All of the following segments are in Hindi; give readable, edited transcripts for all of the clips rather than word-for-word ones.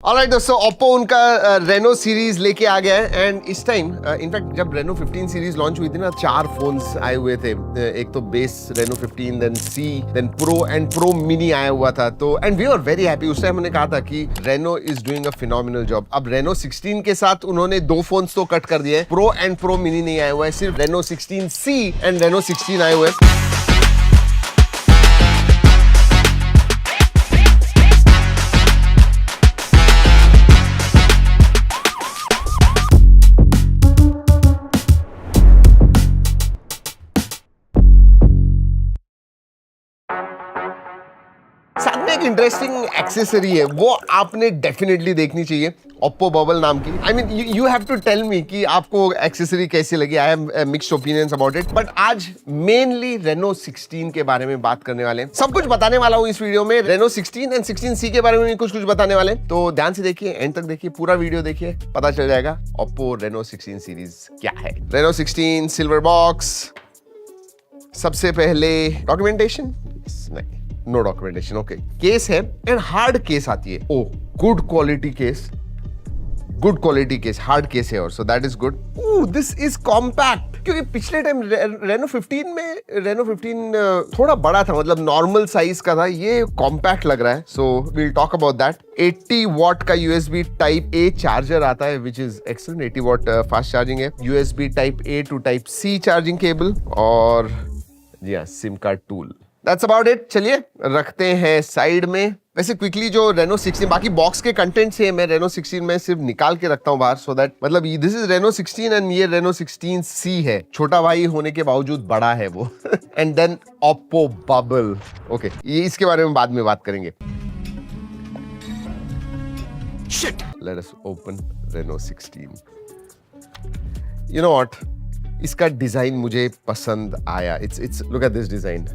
ऑलराइट दोस्तों, ओप्पो उनका रेनो सीरीज लेके आ गया है एंड इस टाइम इनफैक्ट जब रेनो 15 सीरीज लॉन्च हुई थी ना, 4 फोन्स आए हुए थे। एक तो base Reno 15, then C, then pro and pro mini आया हुआ था। तो and we are very happy. उस टाइम हमने कहा था कि Reno is doing a phenomenal job. अब रेनो 16 के साथ उन्होंने 2 फोन्स तो कट कर दिए, प्रो एंड प्रो मिनी नहीं आया हुआ है, सिर्फ रेनो 16 सी एंड रेनो 16 आए हुए हैं। साथ में एक इंटरेस्टिंग एक्सेसरी है, वो आपने डेफिनेटली देखनी चाहिए, ओप्पो बबल नाम की। I mean you have to tell me कि आपको एक्सेसरी कैसी लगी। I have mixed opinions about it, but आज मेनली रेनो 16 के बारे में बात करने वाले हैं। सब कुछ बताने वाला हूँ इस वीडियो में। रेनो 16 एंड 16C के बारे में कुछ बताने वाले हैं, तो ध्यान से देखिए, एंड तक देखिए, पूरा वीडियो देखिए, पता चल जाएगा ओप्पो रेनो 16 सीरीज क्या है। Reno 16 silver box. सबसे पहले डॉक्यूमेंटेशन नहीं, नो डॉक्यूमेंटेशन। ओके, केस है एंड हार्ड केस आती है। Oh good quality case, good quality case, hard case है और so that is good. This is compact, क्योंकि पिछले टाइम रेनो 15 में रेनो 15 थोड़ा बड़ा था, मतलब नॉर्मल साइज का था। ये कॉम्पैक्ट लग रहा है, so we'll talk about that. 80 watt का यूएसबी टाइप ए चार्जर आता है, which is excellent. 80 watt fast charging है। USB type A to type C charging cable और जी हाँ, SIM card tool. That's about it। चलिए रखते हैं साइड में। वैसे क्विकली जो रेनो 16, बाकी बॉक्स के कंटेंट से मैं रेनो 16 में सिर्फ निकाल के रखता हूँ बाहर, सो दैट मतलब दिस इज रेनो 16 एंड ये रेनो 16C है। छोटा भाई होने के बावजूद बड़ा है वो। And then Oppo bubble. Okay, ये इसके बारे में बाद में बात करेंगे। Shit! Let us open Reno 16। You know what? इसका डिजाइन मुझे पसंद आया। It's look at this design.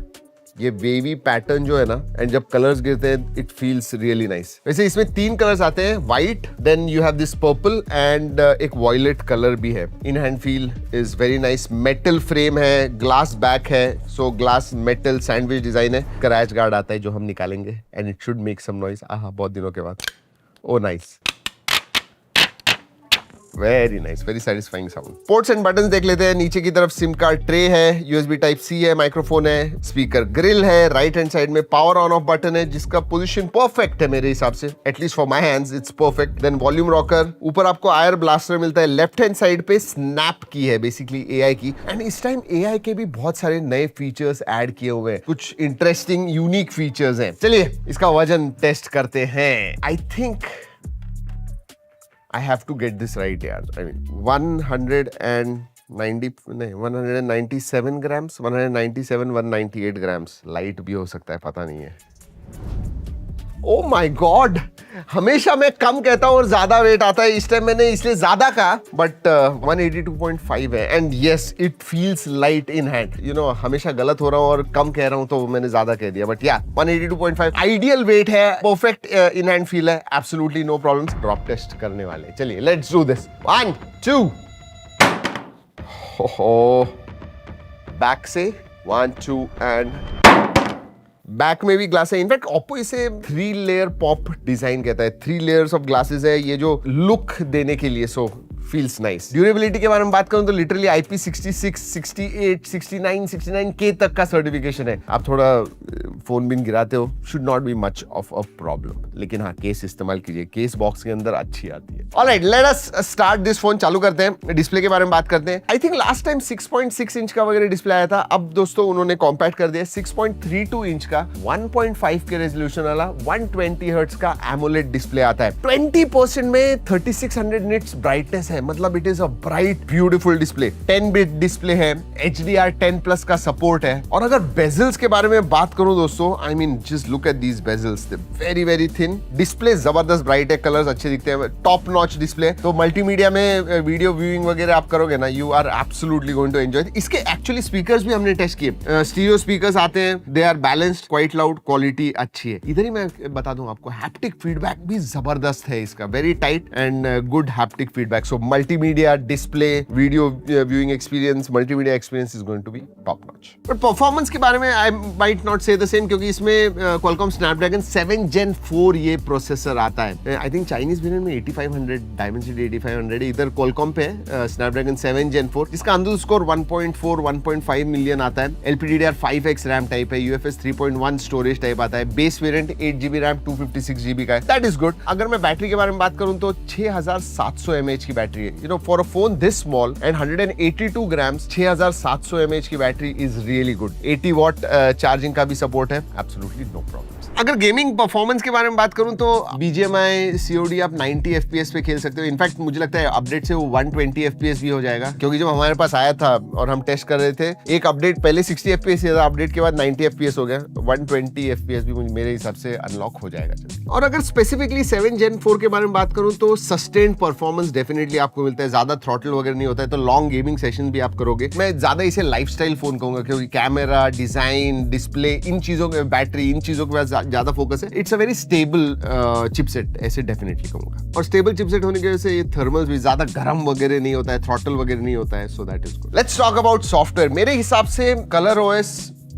ये वेवी पैटर्न जो है ना, एंड जब कलर्स गिरते हैं इट फील्स रियली नाइस। वैसे इसमें 3 कलर्स आते हैं, white, then you have this purple and एक वॉयलेट कलर भी है। In hand feel is very nice. Metal frame है, ग्लास बैक है, so glass metal sandwich design है। क्रैच गार्ड आता है जो हम निकालेंगे and it should make some noise. Aha, बहुत दिनों के बाद। Oh nice, very nice, very satisfying sound. Ports and buttons देख लेते हैं। नीचे की तरफ सिम कार्ड ट्रे है, यूएसबी टाइप सी है, माइक्रोफोन है, स्पीकर ग्रिल है। राइट हैंड साइड में पावर ऑन ऑफ बटन है, जिसका पोजीशन परफेक्ट है मेरे हिसाब से, at least for my hands it's perfect. Then volume rocker. ऊपर आपको आयर ब्लास्टर मिलता है। लेफ्ट हैंड साइड पे स्नैप की है, बेसिकली एआई की। एंड इस टाइम एआई के भी बहुत सारे नए फीचर्स ऐड किए हुए हैं, कुछ इंटरेस्टिंग यूनिक फीचर्स हैं। चलिए इसका वजन टेस्ट करते हैं। I think I have to get this right, यार। I mean, 197 grams, 197, 198 grams। Light भी हो सकता है, पता नहीं है। Oh my God! हमेशा मैं कम कहता हूँ और ज्यादा वेट आता है। इस टाइम मैंने इसलिए ज्यादा कहा, बट 182.5 है and yes it feels light in hand. You know, हमेशा गलत हो रहा हूँ और कम कह रहा हूँ तो मैंने ज्यादा कह दिया, बट या 182.5 आइडियल वेट है, परफेक्ट इन हैंड फील है, absolutely no problems. Drop test करने वाले, चलिए लेट्स डू दिस। 1 2 बैक से 1 2 एंड बैक में भी ग्लास है। इनफैक्ट ओप्पो इसे 3 लेयर पॉप डिजाइन कहता है। 3 लेयर्स ऑफ ग्लासेस है ये जो लुक देने के लिए, सो फील्स नाइस। ड्यूरेबिलिटी के बारे में बात करूं तो लिटरली IP66, 68, 69, 69K तक का सर्टिफिकेशन है। आप थोड़ा फोन बिन गिराते हो, should not be much of a problem. लेकिन हाँ, केस इस्तेमाल कीजिए, केस बॉक्स के अंदर अच्छी आती है। Alright, let us start this phone. चालू करते हैं, डिस्प्ले के बारे में बात करते हैं। I think last time 6.6 inch का वगैरह डिस्प्ले आया था। अब दोस्तों उन्होंने कॉम्पैक्ट कर दिया, 6.32 इंच का 1.5 के रेजोल्यूशन वाला 120 हर्ट्ज का एमोलेड डिस्प्ले आता है। 20% में 3600 निट्स ब्राइटनेस है, मतलब it is a bright beautiful display. 10 bit display है, HDR10+ का सपोर्ट है। और अगर बेजल्स के बारे में बात करूं दोस्तों, I mean just look at these bezels, very very thin. Display जबरदस्त ब्राइट है, कलर्स अच्छे दिखते हैं, टॉप नॉच डिस्प्ले। तो मल्टीमीडिया में वीडियो व्यूइंग वगैरह आप करोगे ना, you are absolutely going to enjoy. इसके एक्चुअली स्पीकर्स भी हमने टेस्ट किए, स्टीरियो स्पीकर्स आते हैं, they are balanced, quite loud, quality अच्छी है। इधर ही मैं बता दूं आपको, हैप्टिक फीडबैक भी जबरदस्त है इसका, very tight and good haptic feedback. So multimedia display, video viewing experience, multimedia experience is going to be top notch. But performance के बारे में I might not say the same क्योंकि इसमें Qualcomm Snapdragon 7 Gen 4 ये प्रोसेसर आता है. I think Chinese वेरिएंट में 8500, Dimensity 8500 इधर Qualcomm पे Snapdragon 7 Gen 4 जिसका अंदर स्कोर 1.4 1.5 मिलियन आता है. LPDDR5X रैम टाइप है, UFS 3.1 स्टोरेज टाइप आता है. Base variant 8GB RAM 256GB का है. That is good. अगर मैं बैटरी के बारे में बात करूं तो 6700 mAh की बैटरी है. You know for a phone this small and 182 grams 6700 mAh की battery is really good. 80 watt charging का भी सपोर्ट है. Absolutely no problem. अगर गेमिंग परफॉर्मेंस के बारे में बात करूं तो BGMI COD आप 90 FPS पे खेल सकते हो. इनफैक्ट मुझे लगता है अपडेट से वो 120 FPS भी हो जाएगा क्योंकि जब हमारे पास आया था और हम टेस्ट कर रहे थे एक अपडेट पहले 60 FPS था, अपडेट के बाद 90 FPS हो गया. 120 FPS भी मेरे हिसाब से अनलॉक हो जाएगा. और अगर स्पेसिफिकली 7 Gen 4 के बारे में बात करूं तो सस्टेन्ड परफॉर्मेंस डेफिनेटली आपको मिलता है. ज्यादा थ्रॉटल वगैरह नहीं होता है तो लॉन्ग गेमिंग सेशन भी आप करोगे. मैं ज्यादा इसे लाइफस्टाइल फोन कहूंगा क्योंकि कैमरा, डिजाइन, डिस्प्ले, इन चीजों के, बैटरी, इन चीजों के पास ज्यादा फोकस है. It's a very stable chipset ऐसे डेफिनेटली कहूंगा. और स्टेबल चिपसेट होने की वजह से ये थर्मल्स भी ज्यादा गर्म वगैरह नहीं होता है, थ्रॉटल वगैरह नहीं होता है. सो that is good. Let's talk about software. मेरे हिसाब से colour OS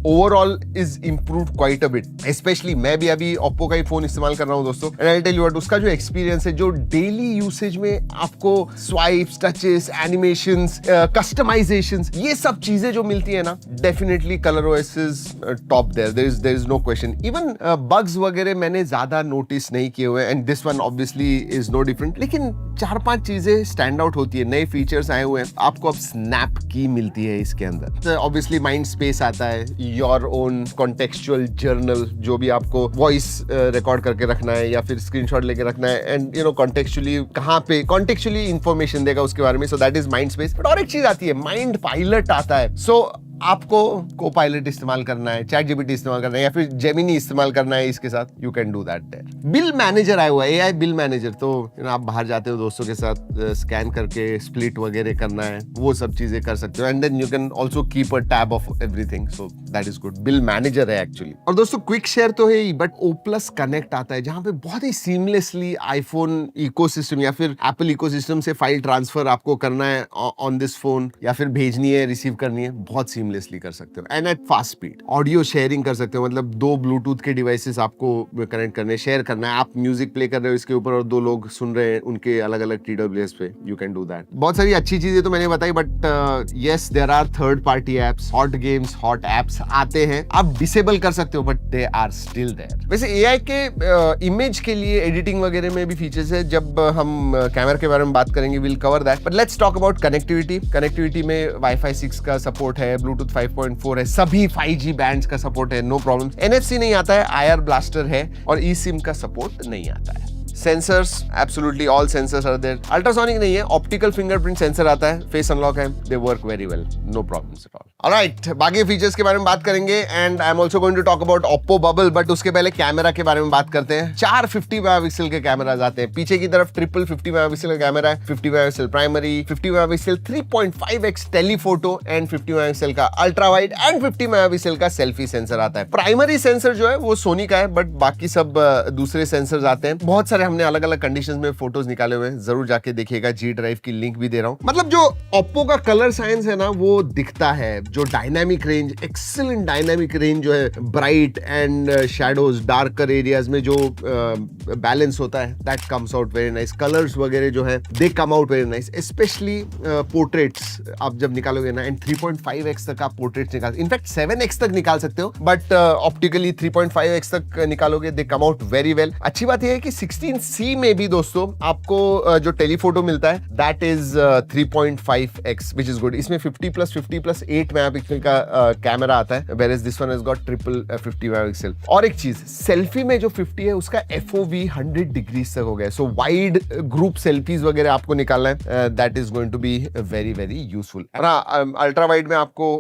overall is improve quite a bit. Specially मैं भी अभी ओप्पो का ही फोन इस्तेमाल कर रहा हूं दोस्तों. And I tell you what, उसका जो एक्सपीरियंस है, जो डेली यूसेज में आपको स्वाइप्स, टचेस, एनिमेशंस, कस्टमाइजेशंस, ये सब चीजें जो मिलती है ना, definitely colour OS is top there. There is no question. Even bugs वगैरह मैंने ज्यादा नोटिस नहीं किए हुए and this one obviously is no different. लेकिन 4-5 चीजें स्टैंड आउट होती है. नए फीचर्स आए हुए हैं. आपको अब स्नैप की मिलती है इसके अंदर. ऑब्वियसली माइंड स्पेस आता है, योर ओन कॉन्टेक्चुअल जर्नल, जो भी आपको वॉइस रिकॉर्ड करके रखना है या फिर स्क्रीनशॉट लेके रखना है, एंड यू नो कॉन्टेक्चुअली कहाँ पे कॉन्टेक्चुअली इंफॉर्मेशन देगा उसके बारे में. सो that is mind space. But और एक चीज आती है, माइंड पायलट आता है. सो आपको को पायलट इस्तेमाल करना है, चैट GPT इस्तेमाल करना है या फिर जेमिनी इस्तेमाल करना है इसके साथ, you can do that there. Bill manager आया हुआ है, AI बिल मैनेजर. तो आप बाहर जाते हो दोस्तों के साथ, स्कैन करके स्प्लिट वगैरह करना है, वो सब चीजें कर सकते हो. And then you can also keep a tab of everything. So that is good. Bill manager है एक्चुअली. और दोस्तों क्विक शेयर तो है ही, बट O+ कनेक्ट आता है जहां पे बहुत ही सीमलेसली आईफोन इकोसिस्टम या फिर एप्पल इकोसिस्टम से फाइल ट्रांसफर आपको करना है ऑन दिस फोन या फिर भेजनी है, रिसीव करनी है, बहुत सीमलेसली कर सकते हो. And at fast speed audio sharing कर सकते हो. मतलब 2 ब्लूटूथ के डिवाइसेस आपको कनेक्ट करने, शेयर करना है. आप म्यूजिक प्ले कर रहे हो इसके ऊपर और 2 लोग सुन रहे हैं उनके अलग अलग TWS पे, यू कैन डू दैट. बहुत सारी अच्छी चीजें तो मैंने बताई, but yes there are third party apps, hot games, hot apps आते हैं. आप डिसेबल कर सकते हो but they are still there. वैसे AI के इमेज के लिए एडिटिंग वगैरह में भी फीचर्स है. जब हम कैमरा के बारे में बात करेंगे will cover that. But let's talk about connectivity. Connectivity में Wi-Fi 6 का सपोर्ट है, ब्लूटूथ 5.4 है, सभी 5G बैंड्स का सपोर्ट है, नो प्रॉब्लम. NFC नहीं आता है, IR ब्लास्टर है और eSIM का सपोर्ट नहीं आता है. Sensors, absolutely all sensors are there. Ultrasonic नहीं है, ऑप्टिकल फिंगरप्रिंट सेंसर आता है, फेस अनलॉक है, they work very well, no problems at all. Alright, बाकी फीचर्स के बारे में बात करेंगे and I am also going to talk about Oppo Bubble. But उसके पहले कैमरा के बारे में बात करते हैं. 4 50 मेगापिक्सल के कैमरास आते हैं. पीछे की तरफ ट्रिपल 50 मेगापिक्सल का कैमरा है, 50 megapixel primary, 50 megapixel 3.5x telephoto and 50 megapixel का अल्ट्रा वाइड एंड 50 मेगापिक्सल का सेल्फी सेंसर आता है. प्राइमरी सेंसर जो है वो सोनी का है, बट बाकी सब दूसरे सेंसर्स आते हैं. बहुत सारे हमने अलग अलग कंडीशंस में फोटोज निकाले हुए हैं, जरूर जाके देखिएगा. G ड्राइव की लिंक भी दे रहा हूं. मतलब जो Oppo का कलर साइंस है ना, वो दिखता है. जो dynamic range, excellent dynamic range जो है, bright and shadows, darker areas में जो बैलेंस होता है, that comes out very nice. Colours वगैरह जो है they come out very nice. Specially portraits आप जब निकालोगे ना, एंड 3.5x तक आप पोर्ट्रेट्स निकाल, इनफैक्ट 7x तक निकाल सकते हो, बट ऑप्टिकली 3.5x तक निकालोगे, दे कम आउट वेरी वेल. अच्छी बात यह है कि 16C में भी दोस्तों आपको जो टेलीफोटो मिलता है, that is 3.5x, which is good. इसमें 50+50+8 मेगापिक्सल का कैमरा आता है, where is this one has got triple 50 megapixel. और एक चीज, सेल्फी में जो 50 है उसका FOV 100 डिग्रीज तक हो गया. सो वाइड ग्रुप सेल्फीज वगैरह आपको निकालना है, that is going to be very very useful. Ultra wide में आपको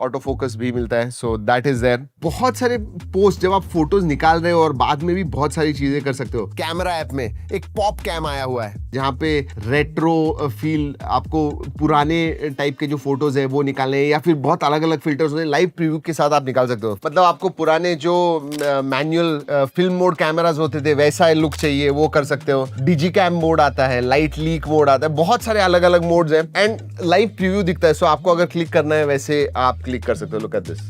ऑटो फोकस भी मिलता है, सो दैट इज देयर. बहुत सारे पोस्ट जब आप फोटोज निकाल रहे हो और बाद में भी बहुत सारी चीजें कर सकते हो. कैमरा ऐप में एक पॉप कैम आया हुआ है जहाँ पे रेट्रो फील, आपको पुराने टाइप के जो फोटोज है वो निकालने या फिर बहुत अलग अलग फिल्टर्स होते हैं, लाइव प्रीव्यू के साथ आप निकाल सकते हो। मतलब आपको पुराने जो मैनुअल फिल्म मोड कैमरास होते थे वैसा लुक चाहिए, वो कर सकते हो। डिजी कैम मोड आता है, लाइट लीक मोड आता है, बहुत सारे अलग अलग मोड्स हैं एंड लाइव प्रीव्यू दिखता है। सो आपको अगर क्लिक करना है वैसे आप क्लिक कर सकते हो। लुक एट दिस,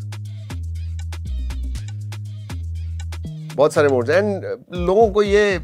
बहुत सारे मोड्स एंड लोगों को ये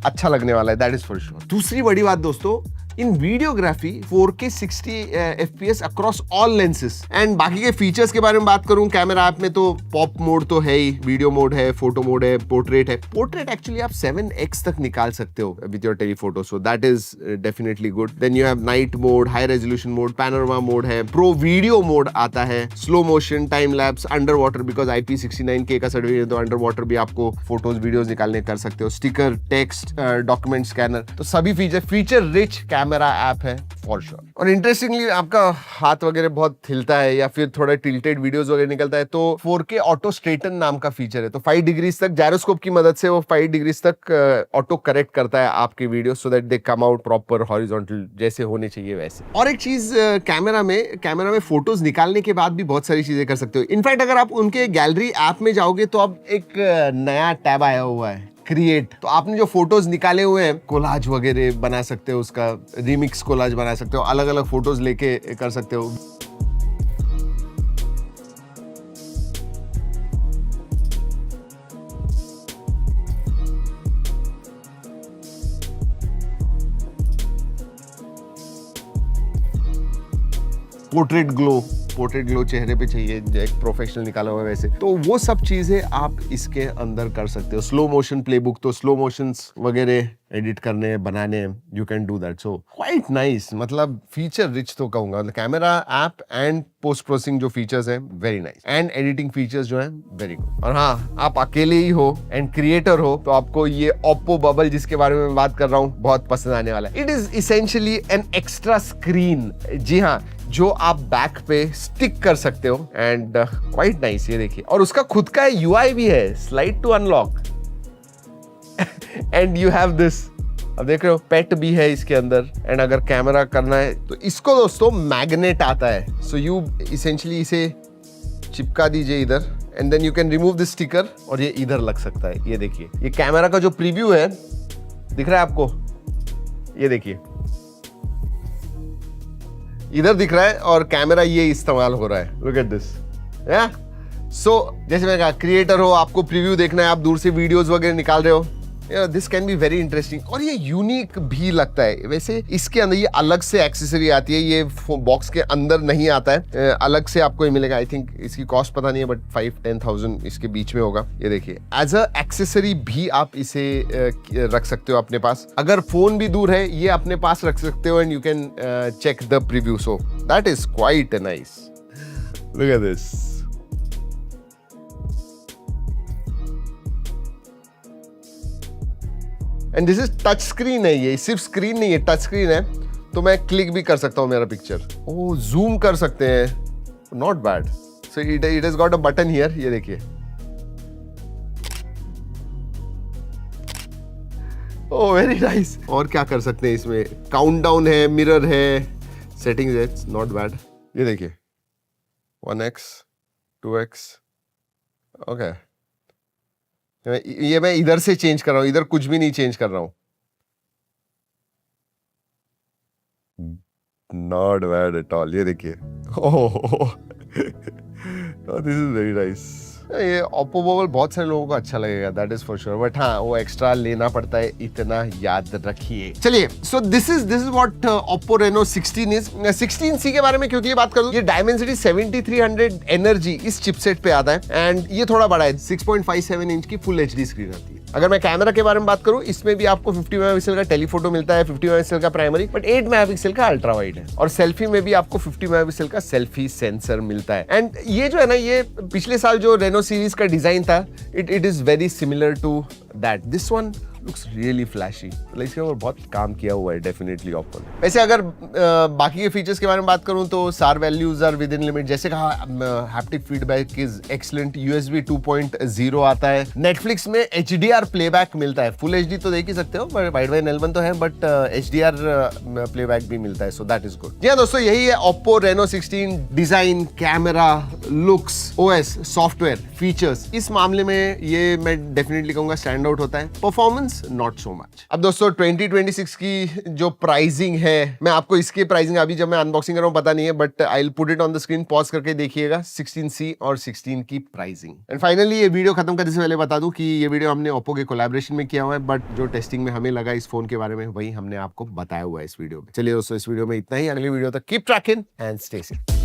अच्छा लगने वाला है, दैट इज फॉर श्योर। दूसरी बड़ी बात दोस्तों, in videography 4K 60 FPS across all lenses. And बाकी के फीचर्स के बारे में बात करूं, कैमरा ऐप में तो पॉप मोड तो है ही, वीडियो मोड है, फोटो मोड है, पोर्ट्रेट है। पोर्ट्रेट एक्चुअली आप 7x तक निकाल सकते हो with your telephoto, so that is definitely good. Then you have night mode, high resolution mode, panorama mode है, प्रो वीडियो मोड आता है, slow motion, time lapse, under water, because IP69K का सर्टिफिकेट है तो अंडर वाटर भी आपको फोटोज वीडियोज निकालने कर सकते हो, स्टिकर, टेक्स्ट, डॉक्यूमेंट स्कैनर, तो सभी फीचर रिच कैमरा ऐप है फॉर श्योर। और इंटरेस्टिंगली आपका हाथ वगैरह बहुत हिलता है या फिर थोड़ा टिल्टेड वीडियोस वगैरह निकलता है तो 4K ऑटो स्ट्रेटन नाम का फीचर है, तो 5 डिग्रीज तक जायरोस्कोप की मदद से वो 5 डिग्रीज तक ऑटो करेक्ट करता है आपके video, so that they come out proper horizontal जैसे होने चाहिए वैसे। और एक चीज, कैमरा में फोटोज निकालने के बाद भी बहुत सारी चीजें कर सकते हो। इनफैक्ट अगर आप उनके गैलरी ऐप में जाओगे तो अब एक नया टैब आया हुआ है, क्रिएट। तो आपने जो फोटोज निकाले हुए हैं, कोलाज वगैरह बना सकते हो, उसका रिमिक्स कोलाज बना सकते हो, अलग अलग फोटोज लेके कर सकते हो। पोर्ट्रेट ग्लो चेहरे पे चाहिए, एक प्रोफेशनल निकाला हुआ है वैसे, तो वो सब चीजें आप इसके अंदर कर सकते हो। स्लो मोशन प्लेबुक, तो स्लो मोशंस वगैरह एडिट करने, बनाने, you can do that, so quite nice. मतलब फीचर रिच तो कहूंगा, camera app and post processing जो फीचर्स हैं very nice, and editing features जो हैं वेरी गुड। और हाँ, आप अकेले ही हो एंड क्रिएटर हो तो आपको ये Oppo Bubble जिसके बारे में मैं बात कर रहा हूँ बहुत पसंद आने वाला है। It is essentially an extra screen, जी हाँ, जो आप बैक पे स्टिक कर सकते हो एंड क्वाइट नाइस। ये देखिए, और उसका खुद का UI भी है, slide to unlock and you have this. अब देख रहे हो, पेट भी है इसके अंदर, एंड अगर कैमरा करना है तो इसको दोस्तों मैग्नेट आता है, सो यू इसेंशियली इसे चिपका दीजिए इधर and then you can remove this sticker और ये इधर लग सकता है। ये देखिए, ये कैमरा का जो प्रीव्यू है दिख रहा है आपको, ये देखिए इधर दिख रहा है और कैमरा ये इस्तेमाल हो रहा है। लुक एट दिस, या सो जैसे मैंने कहा, क्रिएटर हो, आपको प्रीव्यू देखना है, आप दूर से वीडियोस वगैरह निकाल रहे हो, this can be very interesting. और ये यूनिक भी लगता है वैसे। इसके अंदर ये अलग से एक्सेसरी आती है, ये बॉक्स के अंदर नहीं आता है, अलग से आपको ये मिलेगा। आई थिंक इसकी कॉस्ट पता नहीं है, बट 5-10,000 इसके बीच में होगा। ये देखिए, एज अ एक्सेसरी भी आप इसे रख सकते हो अपने पास। अगर फोन भी दूर है, ये अपने पास रख सकते हो and you can check the preview, so that is quite nice. Look at this, and this is touch screen है, ये सिर्फ स्क्रीन नहीं है, टच स्क्रीन है, तो मैं क्लिक भी कर सकता हूं मेरा पिक्चर। ओ, जूम कर सकते हैं, not bad. So it has got a button here, ये देखिए। ओ वेरी नाइस। और क्या कर सकते हैं इसमें, काउंटडाउन है, मिरर है, सेटिंग्स है, नॉट बैड। ये देखिए, 1x 2x, ओके। ये मैं इधर से चेंज कर रहा हूं, इधर कुछ भी नहीं चेंज कर रहा हूं। Not bad at all. ये देखिए, oh this is very nice. ये Oppo Bubble बहुत सारे लोगों को अच्छा लगेगा, that is for sure, but हाँ, वो एक्स्ट्रा लेना पड़ता है, इतना याद रखिए। चलिए, so this is what Oppo Reno 16 is. 16C के बारे में क्योंकि ये बात करूं, ये Dimensity 7300 एनर्जी इस चिपसेट पे आता है एंड ये थोड़ा बड़ा है, 6.57 इंच की फुल HD स्क्रीन आती है। अगर मैं कैमरा के बारे में बात करूं, इसमें भी आपको 50 मेगापिक्सल का टेलीफोटो मिलता है, 50 मेगापिक्सल का प्राइमरी, बट 8 मेगापिक्सल का अल्ट्रा वाइड है, और सेल्फी में भी आपको 50 मेगापिक्सल का सेल्फी सेंसर मिलता है। एंड ये जो है ना, ये पिछले साल जो Reno सीरीज का डिजाइन था, it is very similar to that. This one looks really flashy, मतलब इसके ऊपर बहुत काम किया हुआ है डेफिनेटली ओप्पो ने। वैसे अगर बाकी के फीचर्स के बारे में बात करूं तो SAR values are within limit, जैसे कहा haptic feedback is excellent, USB 2.0 आता है, नेटफ्लिक्स में HDR प्लेबैक मिलता है, फुल HD तो देख ही सकते हो, वाइड बाय L1 तो है, बट HDR प्लेबैक भी मिलता है, सो दैट इज गुड। जी हाँ दोस्तों, यही है Oppo Reno 16 design, camera, looks, OS, software, features, इस मामले में ये मैं डेफिनेटली कहूंगा स्टैंड आउट होता है, परफॉर्मेंस नॉट सो मच। अब दोस्तों 2026 की जो प्राइसिंग है, मैं आपको इसकी प्राइसिंग अभी जब मैं अनबॉक्सिंग कर रहा हूं पता नहीं है, but I will put it on the screen, pause करके देखिएगा 16C और 16 की प्राइसिंग। एंड फाइनली ये वीडियो खत्म करने से पहले बता दूं कि ये वीडियो हमने ओप्पो के कोलैबोरेशन में किया हुआ है, बट जो टेस्टिंग में हमें लगा इस फोन के बारे में वही हमने आपको बताया हुआ है इस वीडियो में। चलिए दोस्तों, इस वीडियो में इतना ही, अगली वीडियो तक keep trekking and stay safe.